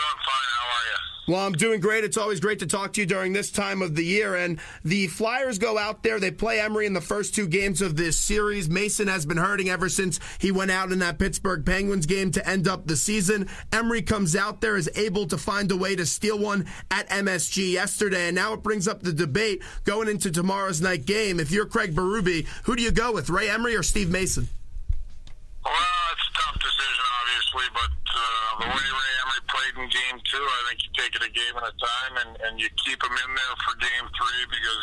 doing fine. How are you? Well, I'm doing great. It's always great to talk to you during this time of the year. And the Flyers go out there. They play Emory in the first two games of this series. Mason has been hurting ever since he went out in that Pittsburgh Penguins game to end up the season. Emory comes out there, is able to find a way to steal one at MSG yesterday. And now it brings up the debate going into tomorrow's night game. If you're Craig Berube, who do you go with, Ray Emery or Steve Mason? Well, it's a tough decision, obviously, but the way Ray Emery played in Game 2, I think you take it a game at a time, and you keep him in there for Game 3 because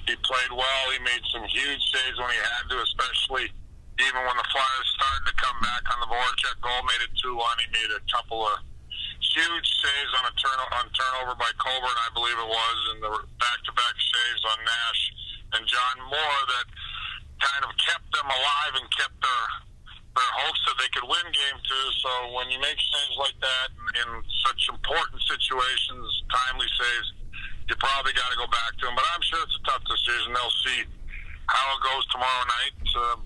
he played well. He made some huge saves when he had to, especially even when the Flyers started to come back on the Voracek goal, made it 2-1. He made a couple of huge saves on turnover by Colburn, I believe it was, and the back-to-back saves on Nash and John Moore that kind of kept them alive and kept their hopes that they could win Game 2. So when you make saves like that in such important situations, timely saves, you probably got to go back to him. But I'm sure it's a tough decision. They'll see how it goes tomorrow night.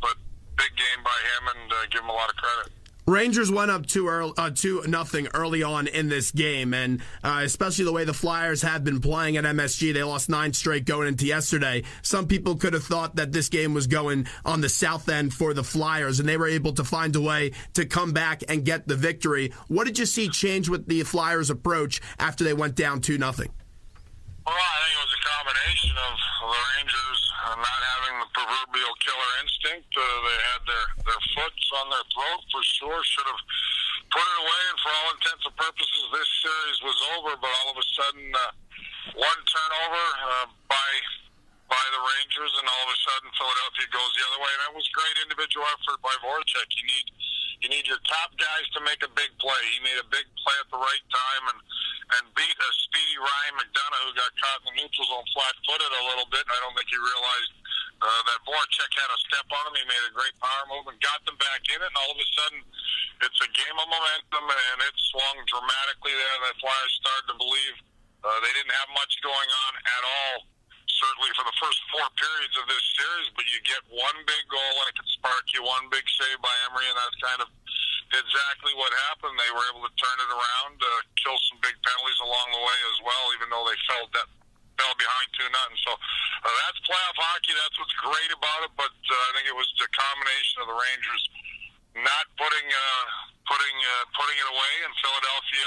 But big game by him, and give him a lot of credit. Rangers went up 2-0 early on in this game, and especially the way the Flyers have been playing at MSG, they lost 9 straight going into yesterday. Some people could have thought that this game was going on the south end for the Flyers, and they were able to find a way to come back and get the victory. What did you see change with the Flyers' approach after they went down 2-0? Well, I think it was a combination of the Rangers not having the proverbial killer instinct. They had their foots on their throat for sure. Should have put it away, and for all intents and purposes, this series was over. But all of a sudden, one turnover by the Rangers, and all of a sudden Philadelphia goes the other way. And that was great individual effort by Voracek. You need your top guys to make a big play. He made a big play at the right time and beat a speedy Ryan McDonough who got caught in the neutral zone flat-footed a little bit. I don't think he realized that Voracek had a step on him. He made a great power move and got them back in it, and all of a sudden it's a game of momentum, and it swung dramatically there. The Flyers started to believe they didn't have much going on at all, certainly for the first 4 periods of this series, but you get one big goal and it can spark you, one big save by Emery, and that's kind of exactly what happened. They were able to turn it around, kill some big penalties along the way as well, even though they fell behind 2-0. So that's playoff hockey. That's what's great about it, but I think it was the combination of the Rangers not putting it away, and Philadelphia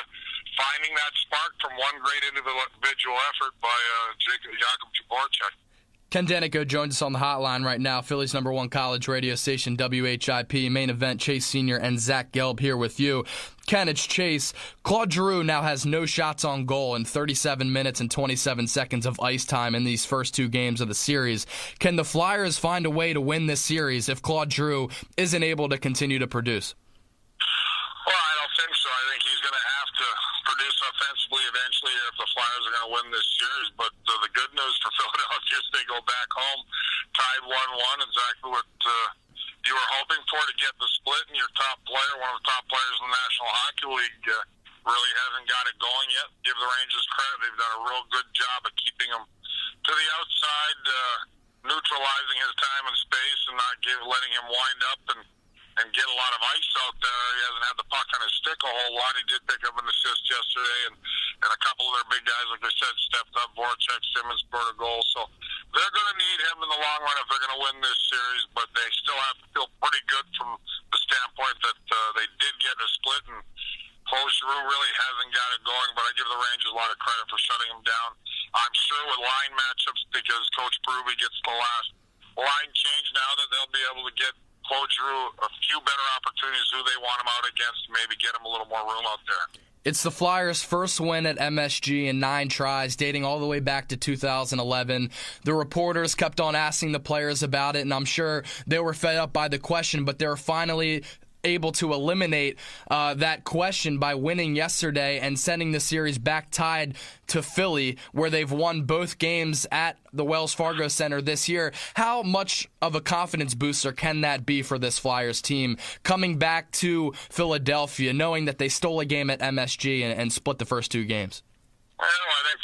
finding that spark from one great individual effort by Jakub Voracek. Ken Daneyko joins us on the hotline right now. Philly's #1 college radio station, WHIP. Main event, Chase Sr. and Zach Gelb here with you. Ken, it's Chase. Claude Giroux now has no shots on goal in 37 minutes and 27 seconds of ice time in these first 2 games of the series. Can the Flyers find a way to win this series if Claude Giroux isn't able to continue to produce? Well, I don't think so. I think he's going to have to produce offensively eventually if the Flyers are going to win this series. But the good news for Philadelphia is they go back home, tied 1-1, exactly what you were hoping for to get the split. And your top player, one of the top players in the National Hockey League, really hasn't got it going yet. Give the Rangers credit. They've done a real good job of keeping him to the outside, neutralizing his time and space and not letting him wind up and get a lot of ice out there. He hasn't had the puck on his stick a whole lot. He did pick up an assist yesterday, and a couple of their big guys, like I said, stepped up. Voracek, Simmons scored a goal. So they're going to need him in the long run if they're going to win this series, but they still have to feel pretty good from the standpoint that they did get a split, and Claude Giroux really hasn't got it going, but I give the Rangers a lot of credit for shutting him down. I'm sure with line matchups, because Coach Berube gets the last line change now, that they'll be able to get Claude Giroux a few better opportunities who they want him out against, maybe get him a little more room out there. It's the Flyers' first win at MSG in 9 tries, dating all the way back to 2011. The reporters kept on asking the players about it, and I'm sure they were fed up by the question, but they're finally able to eliminate that question by winning yesterday and sending the series back tied to Philly, where they've won both games at the Wells Fargo Center this year. How much of a confidence booster can that be for this Flyers team coming back to Philadelphia, knowing that they stole a game at MSG and split the first 2 games? Well, I think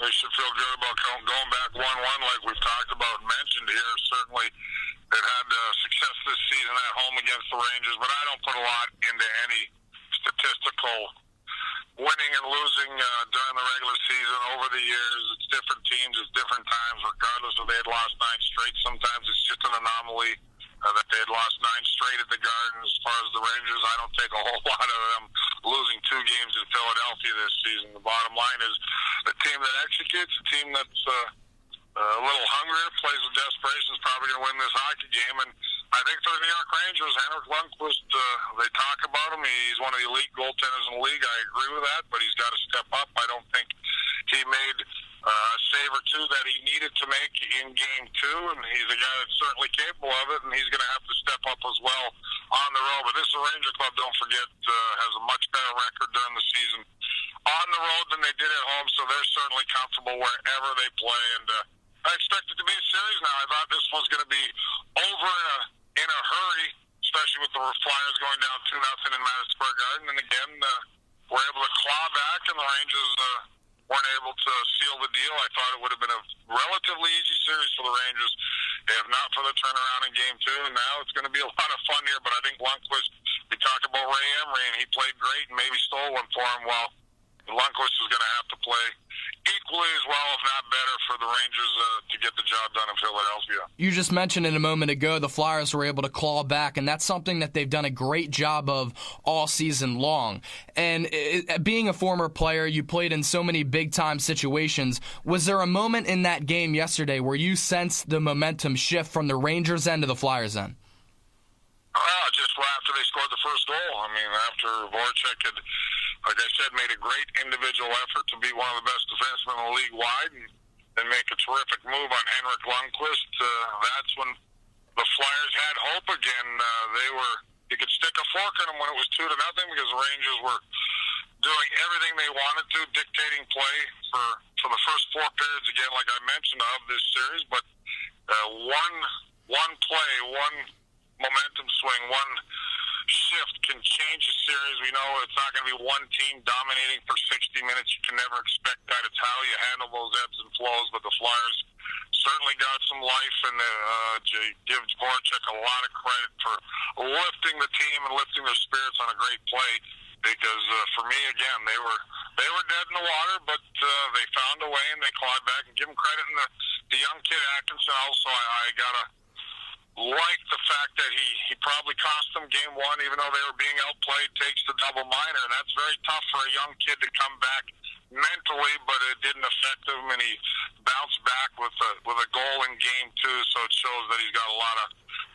they should feel good about going back 1-1 like we've talked about and mentioned here. Certainly they've had success this season at home against the Rangers, but I don't put a lot into any statistical winning and losing during the regular season over the years. It's different teams, it's different times, regardless if they had lost 9 straight. Sometimes it's just an anomaly that they had lost 9 straight at the Garden. As far as the Rangers, I don't take a whole lot of them losing 2 games in Philadelphia this season. The bottom line is the team that executes, a team that's a little hungrier, plays with desperation, is probably going to win this hockey game. And I think for the New York Rangers, Henrik Lundqvist, they talk about him. He's one of the elite goaltenders in the league. I agree with that, but he's got to step up. I don't think he made a save or two that he needed to make in Game 2, and he's a guy that's certainly capable of it, and he's going to have to step up as well on the road. But this Ranger club, don't forget, has a much better record during the season on the road than they did at home, so they're certainly comfortable wherever they play. And I expect it to be a series now. I thought this was going to be over in a hurry, especially with the Flyers going down 2-0 in Madison Square Garden. And again, we're able to claw back, and the Rangers weren't able to seal the deal. I thought it would have been a relatively easy series for the Rangers, if not for the turnaround in Game 2. And now it's going to be a lot of fun here. But I think Lundqvist, we talked about Ray Emery, and he played great and maybe stole one for him. Well, Lundqvist is going to have to play equally as well, if not better, for the Rangers to get the job done in Philadelphia. You just mentioned it a moment ago, the Flyers were able to claw back, and that's something that they've done a great job of all season long. And being a former player, you played in so many big-time situations. Was there a moment in that game yesterday where you sensed the momentum shift from the Rangers' end to the Flyers' end? Just after they scored the first goal. I mean, after Voracek had, like I said, made a great individual effort to be one of the best defensemen in the league wide and make a terrific move on Henrik Lundqvist, that's when the Flyers had hope again. You could stick a fork in them when it was 2-0 because the Rangers were doing everything they wanted to, dictating play for the first 4 periods, again, like I mentioned, of this series. But one play, one momentum swing, one shift can change a series. We know it's not going to be one team dominating for 60 minutes. You can never expect that. It's how you handle those ebbs and flows. But the Flyers certainly got some life, and give Voracek a lot of credit for lifting the team and lifting their spirits on a great play. Because for me, again, they were dead in the water, but they found a way and they clawed back. And give them credit. And the young kid Atkinson also, I gotta like the fact that he probably cost them Game 1, even though they were being outplayed, takes the double minor. And that's very tough for a young kid to come back mentally, but it didn't affect him, and he bounced back with a goal in Game 2, so it shows that he's got a lot of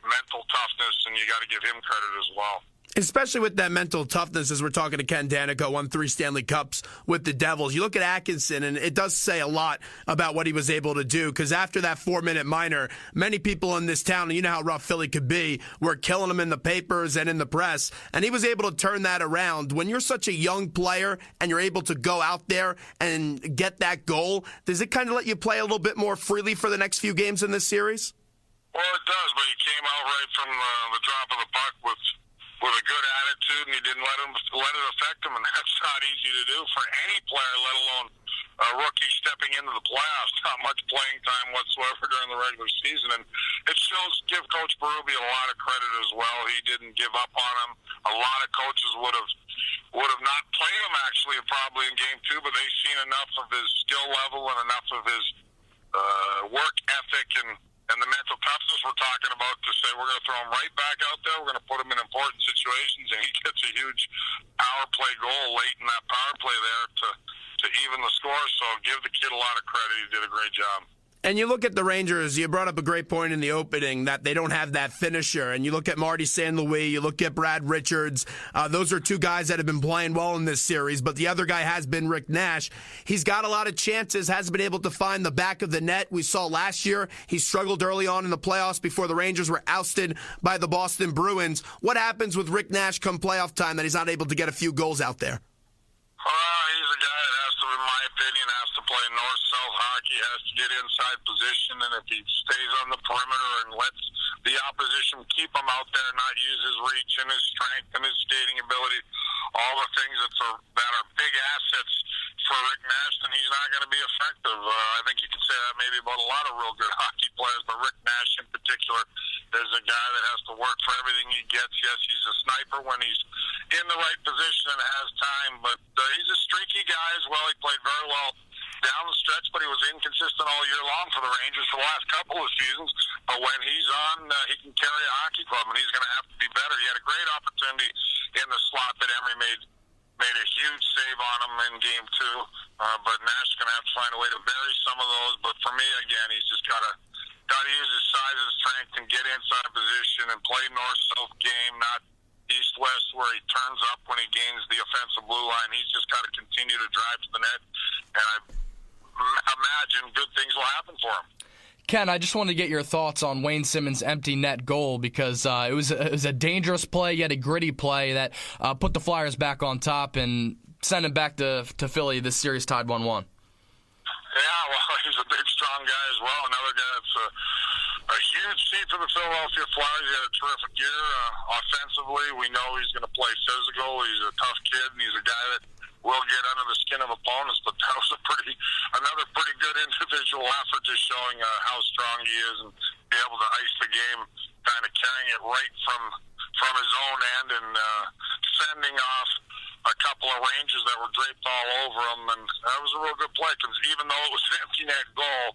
mental toughness, and you got to give him credit as well. Especially with that mental toughness, as we're talking to Ken Daneyko, won 3 Stanley Cups with the Devils. You look at Atkinson, and it does say a lot about what he was able to do, because after that 4-minute minor, many people in this town, and you know how rough Philly could be, were killing him in the papers and in the press, and he was able to turn that around. When you're such a young player and you're able to go out there and get that goal, does it kind of let you play a little bit more freely for the next few games in this series? Well, it does, but he came out right from the drop of the puck with a good attitude, and he didn't let it affect him, and that's not easy to do for any player, let alone a rookie stepping into the playoffs. Not much playing time whatsoever during the regular season, and it shows. Give Coach Berube a lot of credit as well. He didn't give up on him. A lot of coaches would have not played him actually, probably in Game 2, but they've seen enough of his skill level and enough of his work ethic and the mental toughness we're talking about to say we're going to throw him right back out there. We're going to put him in important situations, and he gets a huge power play goal late in that power play there to even the score. So give the kid a lot of credit. He did a great job. And you look at the Rangers, you brought up a great point in the opening that they don't have that finisher. And you look at Marty St. Louis, you look at Brad Richards. Those are 2 guys that have been playing well in this series. But the other guy has been Rick Nash. He's got a lot of chances, hasn't been able to find the back of the net. We saw last year he struggled early on in the playoffs before the Rangers were ousted by the Boston Bruins. What happens with Rick Nash come playoff time that he's not able to get a few goals out there? He's a guy that has to, in my opinion, has to play north-south hockey, has to get inside position, and if he stays on the perimeter and lets the opposition keep him out there and not use his reach and his strength and his skating ability, all the things that are big assets for Rick Nash, then he's not going to be effective. I think you can say that maybe about a lot of real good hockey players, but Rick Nash in particular is a guy that has to work for everything he gets. Yes, he's a sniper when he's in the right position and has time, but he's a street played very well down the stretch, but he was inconsistent all year long for the Rangers for the last couple of seasons. But when he's on, he can carry a hockey club, and he's going to have to be better. He had a great opportunity in the slot that Emery made a huge save on him in Game 2, but Nash is going to have to find a way to bury some of those. But for me, again, he's just got to use his size and strength and get inside position and play north-south game, not east-west where he turns up when he gains the offensive blue line. He's just got to continue to drive to the net, and I imagine good things will happen for him. Ken, I just wanted to get your thoughts on Wayne Simmonds' empty net goal because it was a dangerous play, yet a gritty play that put the Flyers back on top and sent him back to Philly. This series tied 1-1. Yeah, well, he's a big, strong guy as well. Another guy that's a huge seat for the Philadelphia Flyers. He had a terrific year offensively. We know he's going to play physical. He's a tough kid, and he's a guy that will get under the skin of opponents. But that was another pretty good individual effort, just showing how strong he is and be able to ice the game, kind of carrying it right from his own end and sending off a couple of Rangers that were draped all over him, and that was a real good play because even though it was an empty net goal,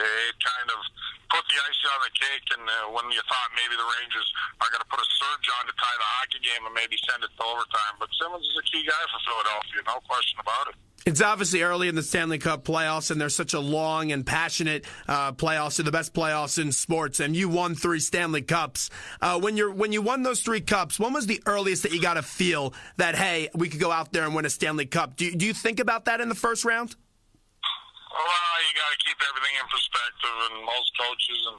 it kind of put the icing on the cake, and when you thought maybe the Rangers are going to put a surge on to tie the hockey game and maybe send it to overtime. But Simmonds is a key guy for Philadelphia, no question about it. It's obviously early in the Stanley Cup playoffs, and there's such a long and passionate playoffs. They're the best playoffs in sports, and you won 3 Stanley Cups. When you won those 3 cups, when was the earliest that you got to feel that, hey, we could go out there and win a Stanley Cup? Do you think about that in the first round? Well, you got to keep everything in perspective, and most coaches and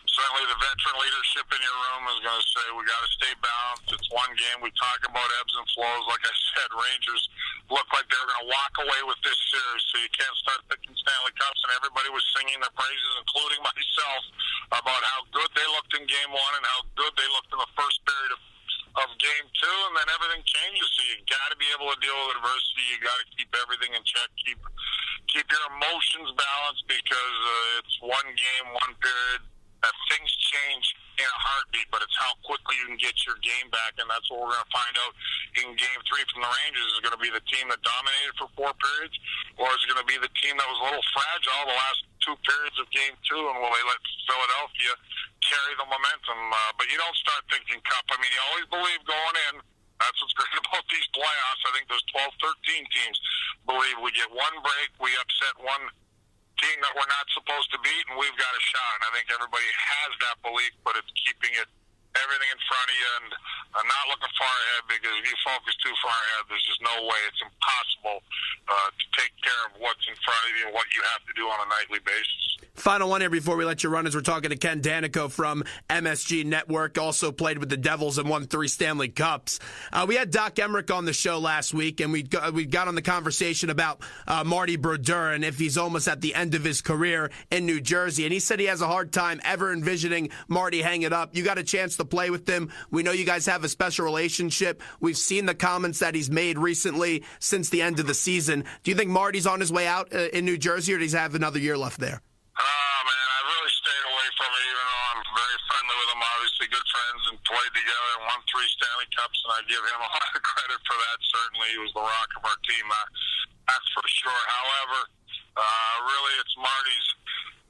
certainly the veteran leadership in your room is going to say we got to stay balanced. It's one game. We talk about ebbs and flows. Like I said, Rangers look like they're going to walk away with this series, so you can't start picking Stanley Cups. And everybody was singing their praises, including myself, about how good they looked in Game 1 and how good they looked in the first period of Game 2, and then everything changes. So you got to be able to deal with adversity. You got to keep everything in check. Keep your emotions balanced because it's one game, one period. Things change in a heartbeat, but it's how quickly you can get your game back, and that's what we're going to find out in Game 3 from the Rangers. Is it going to be the team that dominated for 4 periods, or is it going to be the team that was a little fragile the last 2 periods of Game 2, and will they let Philadelphia carry the momentum? But you don't start thinking Cup. I mean, you always believe going in. That's what's great about these playoffs. I think there's 12, 13 teams believe we get one break, we upset one team that we're not supposed to beat, and we've got a shot. And I think everybody has that belief, but it's keeping everything in front of you and not looking far ahead, because if you focus too far ahead, there's just no way. It's impossible to take care of what's in front of you and what you have to do on a nightly basis. Final one here before we let you run, as we're talking to Ken Daneyko from MSG Network, also played with the Devils and won 3 Stanley Cups. We had Doc Emmerich on the show last week, and we got on the conversation about Marty Brodeur and if he's almost at the end of his career in New Jersey. And he said he has a hard time ever envisioning Marty hang it up. You got a chance to play with him. We know you guys have a special relationship. We've seen the comments that he's made recently since the end of the season. Do you think Marty's on his way out in New Jersey, or does he have another year left there? Man, I really stayed away from it, even though I'm very friendly with him. Obviously, good friends and played together and won 3 Stanley Cups, and I give him a lot of credit for that. Certainly, he was the rock of our team, that's for sure. However, really, it's Marty's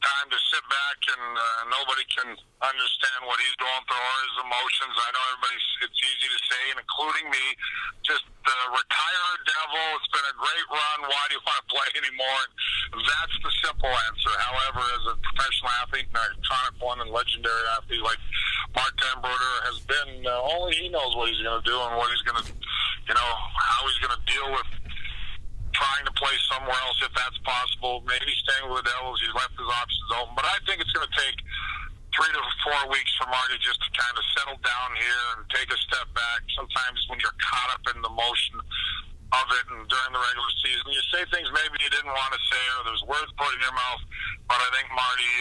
time to sit back, and nobody can understand what he's going through or his emotions. I know it's easy to say, and including me, just retire a Devil. It's been a great run. Why do you want to play anymore? And that's the simple answer. However, as a professional athlete, an iconic one and legendary athlete like Martin Brodeur has been, only he knows what he's going to do and what he's going to, how he's going to deal with trying to play somewhere else if that's possible. Maybe staying with the Devils. He's left his options open. But I think it's going to take 3 to 4 weeks for Marty just to kind of settle down here and take a step back. Sometimes when you're caught up in the motion of it and during the regular season, you say things maybe you didn't want to say, or there's words put in your mouth. But I think Marty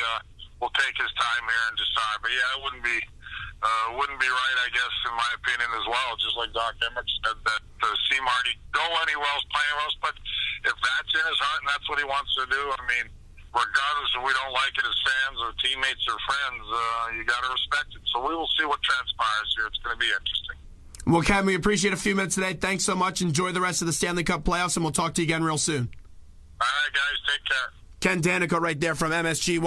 will take his time here and decide. But yeah, it wouldn't be right, I guess, in my opinion as well. Just like Doc Emmerich said, that to see Marty go anywhere else, play anywhere else. But if that's in his heart and that's what he wants to do, I mean, regardless if we don't like it as fans or teammates or friends, you got to respect it. So we will see what transpires here. It's going to be interesting. Well, Ken, we appreciate a few minutes today. Thanks so much. Enjoy the rest of the Stanley Cup playoffs, and we'll talk to you again real soon. right, guys. Take care. Ken Daneyko right there from MSG.